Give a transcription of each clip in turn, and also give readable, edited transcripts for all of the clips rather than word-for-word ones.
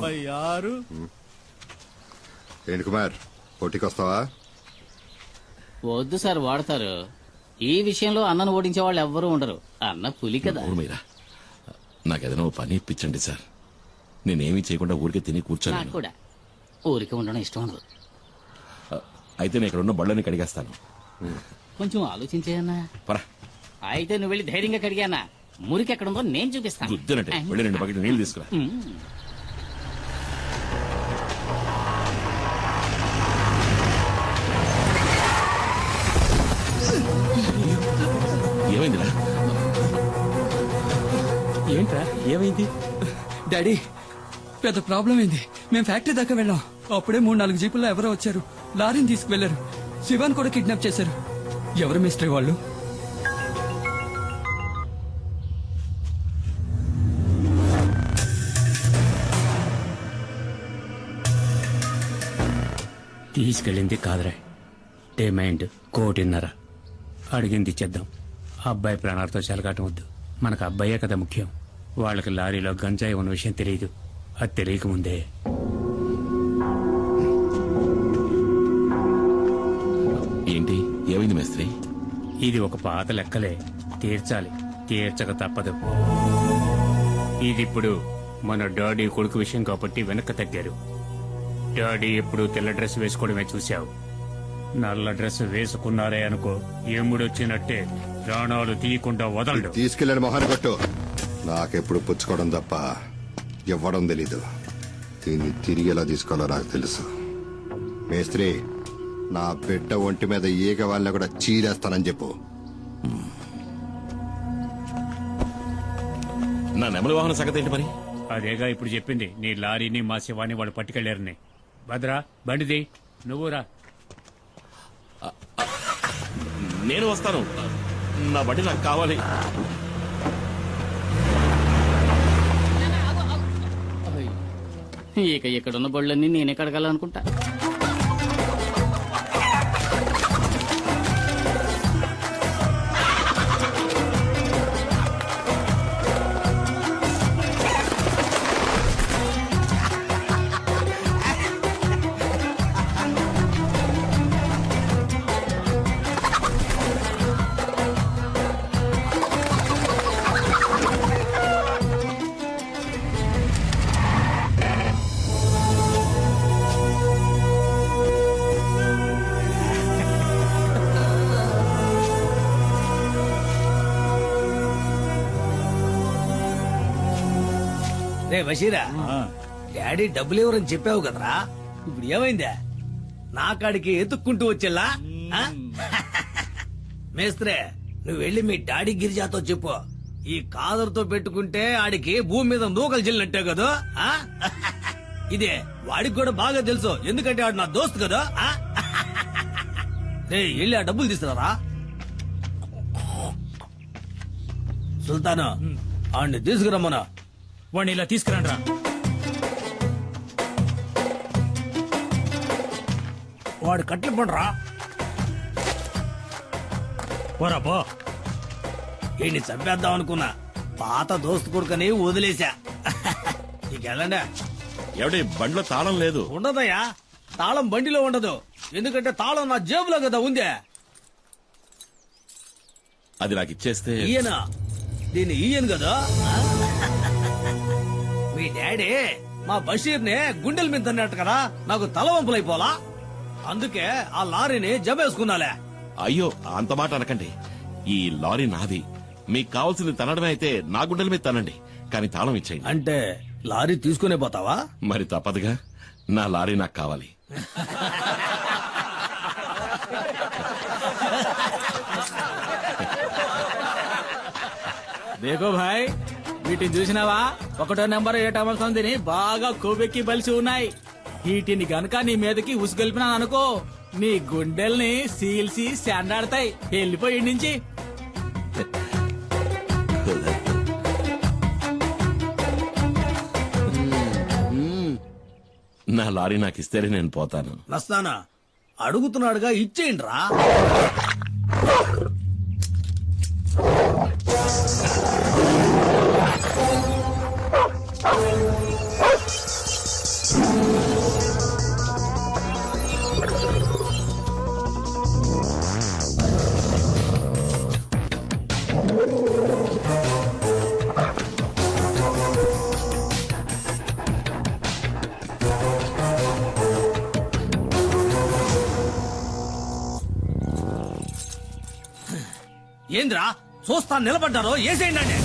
56. ఏంటి కుమార్, పోటీకి వస్తావా? వద్దు సార్, వాడతారు. ఈ విషయంలో అన్నను ఓడించే వాళ్ళు ఎవ్వరూ ఉండరు. అన్న పులి కదా. మీరా నాకేదైనా పని ఇప్పించండి సార్. నేనేమీ చేయకుండా ఊరికే తిని నాకు కూర్చోను. కూడా ఊరికే ఉండడం ఇష్టం ఉండదు. అయితే నేను ఇక్కడ ఉన్న బళ్ళని కడిగేస్తాను. కొంచెం ఆలోచించేయన్నా. పరా అయితే నువ్వు వెళ్ళి ధైర్యంగా కడిగానా, మురికి ఎక్కడుందో నేను చూపిస్తాను. గుద్దినట్టే వెళ్ళి 2 బకెట్ నీళ్ళు తీసుకురా. ఏమైందిరా? ఏంట్రా ఏమైంది? డాడీ, పెద్ద ప్రాబ్లం అయింది. మేము ఫ్యాక్టరీ దాకా వెళ్ళాం. అప్పుడే 3-4 జీపుల్లో ఎవరో వచ్చారు. లారీని తీసుకువెళ్లారు. శివాన్ కూడా కిడ్నాప్ చేశారు. ఎవరు మిస్టరీ వాళ్ళు? తీసుకెళ్ళింది కాదురా, డిమాండ్ 1.5 అడిగింది ఇచ్చేద్దాం. అబ్బాయి ప్రాణాలతో చెలగాటం వద్దు. మనకు అబ్బాయే కదా ముఖ్యం. వాళ్ళకి లారీలో గంజాయి ఉన్న విషయం తెలియదు. అది తెలియకముందే ఏంటి ఏమైంది మేస్త్రి? ఇది ఒక పాత లెక్కలే, తీర్చాలి. తీర్చక తప్పదు. ఇదిప్పుడు మన డాడీ కొడుకు విషయం కాబట్టి వెనక్కి తగ్గారు. డాడీ ఎప్పుడు తెల్ల డ్రెస్ వేసుకోవడమే చూశావు. నల్ల డ్రెస్ వేసుకున్నారే అనుకో, ఎముడొచ్చినట్టే ప్రాణాలు తీయకుండా వదలడు. తీసుకెళ్ళాడు మొహాన్ని కొట్టు. నాకెప్పుడు పుచ్చుకోవడం తప్ప ఇవ్వడం తెలీదు. దీన్ని తిరిగి ఎలా తీసుకోవాలో నాకు తెలుసు. మేస్త్రి, నా బిడ్డ ఒంటి మీద ఈగ వాళ్ళని కూడా చీరేస్తానని చెప్పు. నా నెమలి వాహన సంగతి ఏంటి మరి? అదేగా ఇప్పుడు చెప్పింది. నీ లారీని మా శివాన్ని వాళ్ళు పట్టుకెళ్లారని. భద్రా, బండిది, నువ్వురా. నేను వస్తాను. నా బండి నాకు కావాలి. ఇక ఇక్కడున్న బళ్ళన్నీ నేనే కడగాలనుకుంటా. రే బషీరా, డాడీ డబ్బులు ఎవరని చెప్పావు కదరా, ఇప్పుడు ఏమైందా? నా కాడికి ఎత్తుక్కుంటూ వచ్చేలా? మేస్త్రే, నువ్వు వెళ్ళి మీ డాడీ గిరిజాతో చెప్పు, ఈ కాదరుతో పెట్టుకుంటే ఆడికి భూమి మీద నూకలు చెల్లినట్టే కదా. ఇదే వాడికి కూడా బాగా తెలుసు, ఎందుకంటే ఆడు నా దోస్తు కదా. రే వెళ్ళి ఆ డబ్బులు తీసుకురారా. సుల్తాను, ఆడిని తీసుకురమ్మనా. వాడిని ఇలా తీసుకురండ్రా. వాడు కట్లు పండ్రా. పోరా పో. ఈయన్ని చంపేద్దాం అనుకున్నా, పాత దోస్తు కొడుకని వదిలేశా. నీకెళ్ళండి. ఎవడి బండిలో తాళం లేదు? ఉండదయ్యా, తాళం బండిలో ఉండదు. ఎందుకంటే తాళం నా జేబులో కదా ఉందే. అది నాకు ఇచ్చేస్తే. ఈయన దీన్ని ఈయన కదా. మీ డాడీ మా బషీర్ ని గుండెల మీద తన్నట్టు కదా, నాకు తలవంపులైపోలా. అందుకే ఆ లారీని జబేసుకున్నాలే. అయ్యో అంత మాట అనకండి. ఈ లారీ నాది. మీకు కావాల్సింది తనడమే అయితే నా గుండెల మీద తనండి, కానీ తాళం ఇచ్చేయండి. అంటే లారీ తీసుకునే పోతావా? మరి తప్పదుగా, నా లారీ నాకు కావాలి. దేకో భాయ్, వీటిని చూసినావా? 1వ నెంబర్ 7వ సంధిని బాగా కొవ్వెక్కి బలిసి ఉన్నాయి. వీటిని గనక నీ మీదకి ఉసుగొల్పినా అనుకో, నీ గుండెల్ని సీల్సి శాండాడతాయి. వెళ్ళిపోయి నుంచి. నా లారీ నాకు ఇస్తేనే నేను పోతాను. నస్తానా అడుగుతున్నాడుగా, ఇచ్చేయండి రా. ఏంద్రా చూస్తా నిలబడ్డారో ఏసేయండి.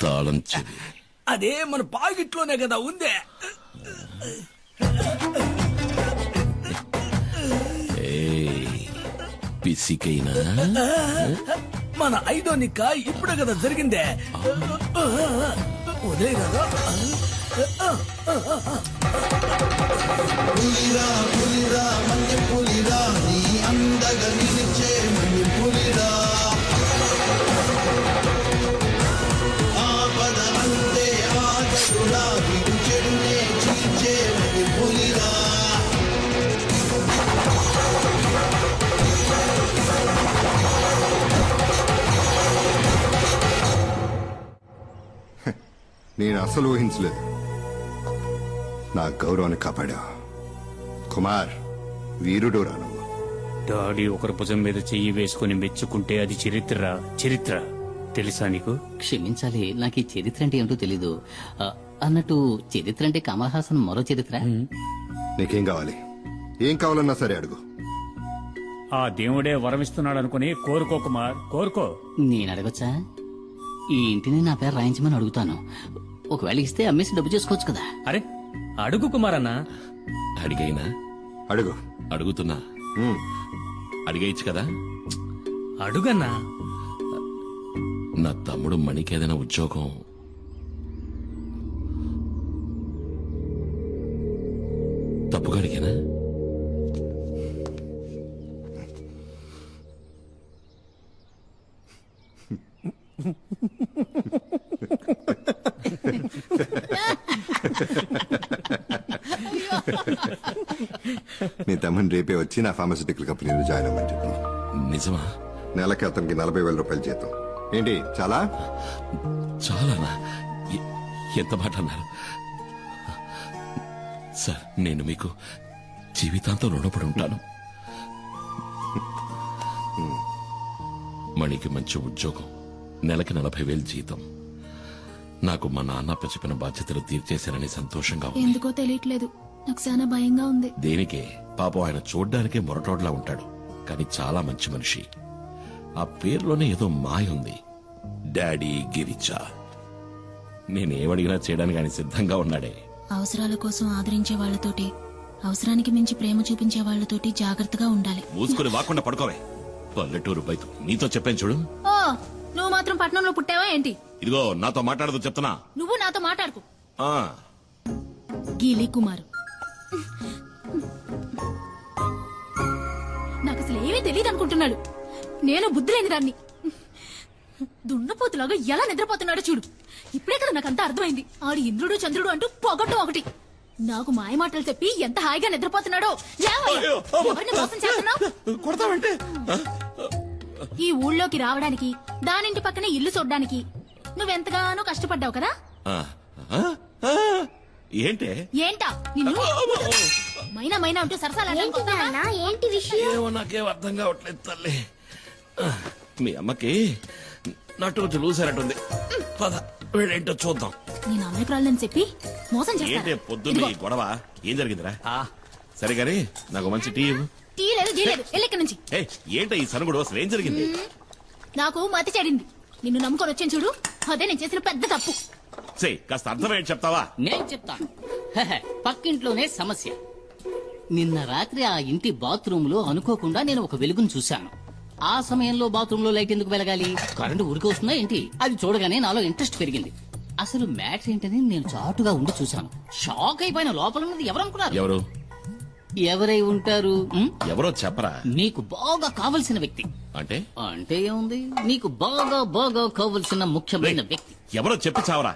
తాళం చెవి అదే మన పాకెట్లోనే కదా ఉందే. పిసికైనా మన ఐదో నిక్క ఇప్పుడే కదా జరిగిందే. ఉదయ కదా నేను అసలు ఊహించలేదు. నా గౌరవాన్ని కాపాడా. కుమార్ వీరుడు రాను. డాడీ ఒకరి భుజం మీద చెయ్యి వేసుకుని మెచ్చుకుంటే అది చరిత్ర. చరిత్ర తెలుసా నీకు? క్షమించాలి, నాకు ఈ చరిత్ర అంటే ఏమిటో తెలీదు. అన్నట్టు చరిత్ర అంటే కమల్ హాసన్ మరో చరిత్ర. నీకేం కావాలి? ఏం కావాలన్నా సరే అడుగు. ఆ దేవుడే వరమిస్తున్నాడు అనుకుని కోరుకో కుమార్, కోరుకో. నేను అడగొచ్చా? ఈ ఇంటిని నా పేరు రాయించమని అడుగుతాను. ఒకవేళ ఇస్తే అమ్మేసి డబ్బు చేసుకోవచ్చు కదా. అరే అడుగు కుమార్ అన్న. అడిగైనా అడుగు. అడుగుతున్నా, అడిగేయచ్చు కదా. అడుగన్నా. నా తమ్ముడు మణికి ఏదైనా ఉద్యోగం తప్పుగా అడిగానా? నీ తమ్ముని రేపే వచ్చి నా ఫార్మసిటికల్ కంపెనీలో జాయిన్ అవ్వమని చెప్పు. నిజమా? నెలకి అతనికి 40,000 రూపాయలు జీతం. ఏంటి చాలా? చాలానా? ఎంత మాట అన్నారు సార్? నేను మీకు జీవితాంతం రుణపడి ఉంటాను. మణికి మంచి ఉద్యోగం, నెలకి 40,000 జీతం. నాకు మా నాన్న చెప్పిన బాధ్యతలు తీర్చేశారని సంతోషంగా ఉంది. ఎందుకో తెలియట్లేదు, నాకు చాలా భయంగా ఉంది. దేనికే? పాపం ఆయన చూడ్డానికే మొరటోడ్లా ఉంటాడు, కానీ చాలా మంచి మనిషి. ఆ పేరులోనే ఏదో మాయ ఉంది. డాడీ గిరిజా. నేనేమడిగినా చేయడానికి ఆయన సిద్ధంగా ఉన్నాడే. అవసరాల కోసం ఆదరించే వాళ్లతోటి, అవసరానికి మించి ప్రేమ చూపించే వాళ్లతోటి జాగ్రత్తగా ఉండాలి. మూసుకుని వాకుండా పడుకోవే. పల్లెటూరు బయట నీతో చెప్పాను చూడు. ఓ, నువ్వు మాత్రం పట్టణంలో పుట్టావా ఏంటి? ఇదిగో నాతో మాట్లాడదు చెప్తున్నా. నువ్వు నాతో మాట్లాడుకు. ఆ, గీలి కుమారు, నాకు అసలు ఏమీ తెలియదు అనుకుంటున్నాడు. నేను బుద్ధి లేని దాన్ని. దున్నపోతులాగా ఎలా నిద్రపోతున్నాడో చూడు. ఇప్పుడే కదా నాకంతా అర్థమైంది. ఆడు ఇంద్రుడు చంద్రుడు అంటూ పొగట్టం ఒకటి. నాకు మాయ మాటలు చెప్పి ఎంత హాయిగా నిద్రపోతున్నాడో. లేవయ్యా. ఎవరిని మోసం చేస్తున్నావ్? కొడతావంటే? ఈ ఊళ్ళోకి రావడానికి, దానింటి పక్కనే ఇల్లు చూడ్డానికి నువ్వెంతగానో కష్టపడ్డావు కదా. ఆ, ఆ, ఆ, ఏంటే? ఏంటా నిన్ను మైనా మైనా అంటూ సరసాలు ఏంటి విషయం? ఏమో నాకేం అర్థం కావట్లేదు తల్లి. మీ అమ్మకి నటు చూసారట్టుంది. పద వీళ్ళేంటో చూద్దాం. నేను అమాయకురాలని చెప్పి మోసం ఏంటే చేస్తాను. పొద్దున్న ఈ గొడవ? ఏం జరిగిందిరా? సరే గాని నాకు మంచి టీ ఇవ్వు. టీ లేదు, జీ లేదు, ఎల్లెక్కడి నుంచి. ఏయ్, ఏంటో ఈ సనుగుడు? అసలు ఏం జరిగింది? నాకు మతి చెడింది. నిన్ను నమ్ముకొని వచ్చాను చూడు, అదే నేను చేసిన పెద్ద తప్పు. కాస్త అర్థమేంటి చెప్తావా? నేను చెప్తాను. హెహె, పక్కింట్లోనే సమస్య. నిన్న రాత్రి ఆ ఇంటి బాత్రూమ్ లో అనుకోకుండా నేను ఒక వెలుగును చూశాను. ఆ సమయంలో బాత్రూమ్ లో లైట్ ఎందుకు వెలగాలి? కరెంటు ఊరికి వస్తుందా ఏంటి? అది చూడగానే నాలో ఇంట్రెస్ట్ పెరిగింది. అసలు మ్యాటర్ ఏంటని నేను చాటుగా ఉండి చూశాను. షాక్ అయిపోయిన. లోపల ఉన్నది ఎవరనుకున్నారు? ఎవరు? ఎవరై ఉంటారు? ఎవరో చెప్పరా? నీకు బాగా కావలసిన వ్యక్తి. అంటే అంటే ఏముంది, నీకు బాగా బాగా కావలసిన ముఖ్యమైన వ్యక్తి. ఎవరో చెప్పి చావరా?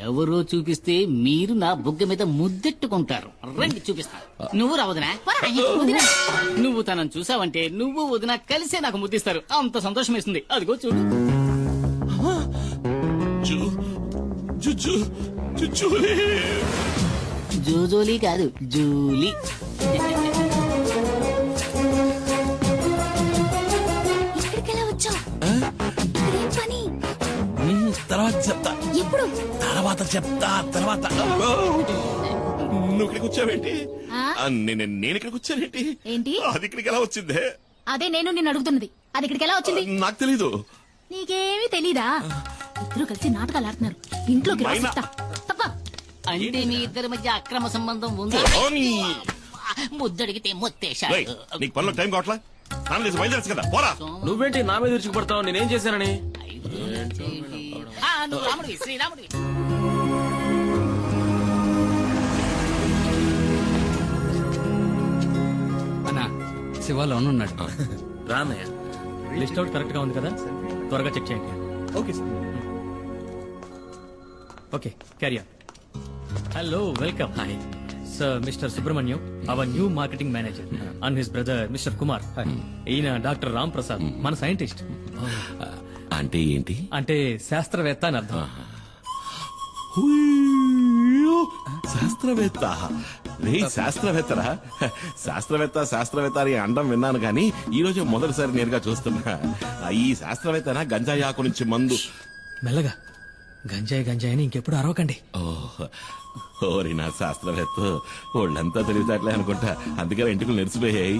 ఎవరో చూపిస్తే మీరు నా బుగ్గ మీద ముద్దెట్టుకుంటారు. రండి చూపిస్తా. నువ్వు రా వదినా. నువ్వు తనను చూసావంటే నువ్వు వదిన కలిసే నాకు ముద్దిస్తారు. అంత సంతోషం వేస్తుంది. అదిగో చూడు. జూజోలీ కాదు, జూలీ. ఇక్కడికెలా వచ్చావు? ఇక్కడేం పని? తర్వాత చెప్తా. ఎప్పుడు? తర్వాత నువ్వు ఇక్కడికి వచ్చావేంటి? ఆ? నేను ఇక్కడికి వచ్చానేంటి? ఏంటి? అది ఇక్కడికి ఎలా వచ్చిందే? అదే నేను నిన్ను అడుగుతున్నది. అది ఇక్కడికి ఎలా వచ్చింది? నాకు తెలీదు. నీకేమీ తెలీదా? ఇద్దరు కలిసి నాటకాలు ఆడుతున్నారు. ఇంట్లోకి రా మైనా. చెప్తా. తప్ప. అంటే మీ ఇద్దరి మధ్య అక్రమ సంబంధం ఉంది. ఓని. ముద్దడిగితే రేయ్, మొత్తేశాడు. నీకు పనిలో టైం కావట్లా? స్నానం చేసి బయలుదేరచ్చు కదా, పోరా. నువ్వేంటి నా మీద విరుచుకుపడతావు? నేనేం చేశానని? నువ్వు రాముడివి, శ్రీరాముడివి. అన్నా, శివ లోన్ ఉన్నాడు. రానయ్య. లిస్ట్ అవుట్ కరెక్ట్ గా ఉంది కదా? త్వరగా చెక్ చేయండి. Okay sir. Okay, carry on. Hello, welcome. Hi sir, mister Subrahmanyam, our new marketing manager, and his brother mister Kumar. ఈయన డాక్టర్ రామ్ ప్రసాద్, మన సైంటిస్ట్. అంటే ఏంటి? అంటే శాస్త్రవేత్త అని అర్థం. హుయ్యో, శాస్త్రవేత్త. రే శాస్త్రవేత్తరా? శాస్త్రవేత్త అని అండం విన్నాను కానీ ఈ రోజు మొదటిసారి నేరుగా చూస్తున్నా. ఈ శాస్త్రవేత్తనా గంజాయి ఆకు నుంచి మందు? మెల్లగా. గంజాయి అని ఇంకెప్పుడు అరవకండి. ఓరి నా శాస్త్రవేత్త, వాళ్ళంతా తెలివితేటలే అనుకుంటా, అందుకని ఇంటికి నెరిసిపోయాయి.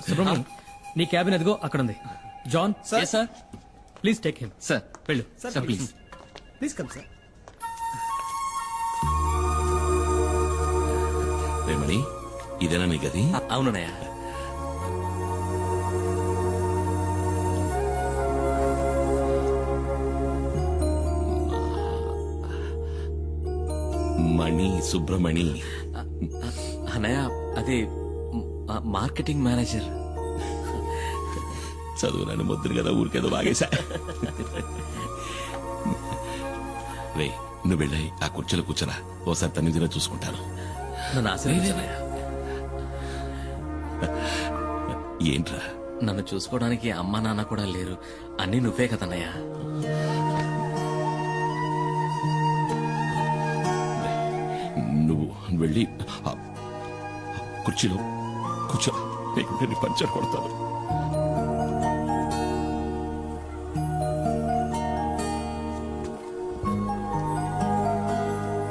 సుబ్రహ్మణ్యం, నీ క్యాబిన్ ఎదుగో అక్కడ ఉంది. John sir, please take him. Sir వెళ్ళు sir, please. Please come sir. Remani, ఇదేనా నీ గది? అవునయ్య. మణి, సుబ్రమణి. అన్నయ్య, అదే మార్కెటింగ్ మేనేజర్. చదువురాని ముద్దురు కదా, ఊరికేదో బాగేశా. రే నువ్వు వెళ్ళి ఆ కుర్చీలో కూర్చోరా, ఓసారి తన్నిదిలో చూసుకుంటాను. నన్ను ఆశీర్వదించన్నయ్య. ఏంట్రా? నన్ను చూసుకోవడానికి అమ్మా నాన్న కూడా లేరు, అన్నీ నువ్వే కదన్నయ్యా. నువ్వు వెళ్ళి ఆ కుర్చీలో కూర్చో, నేను పంచర్ కొడతాను.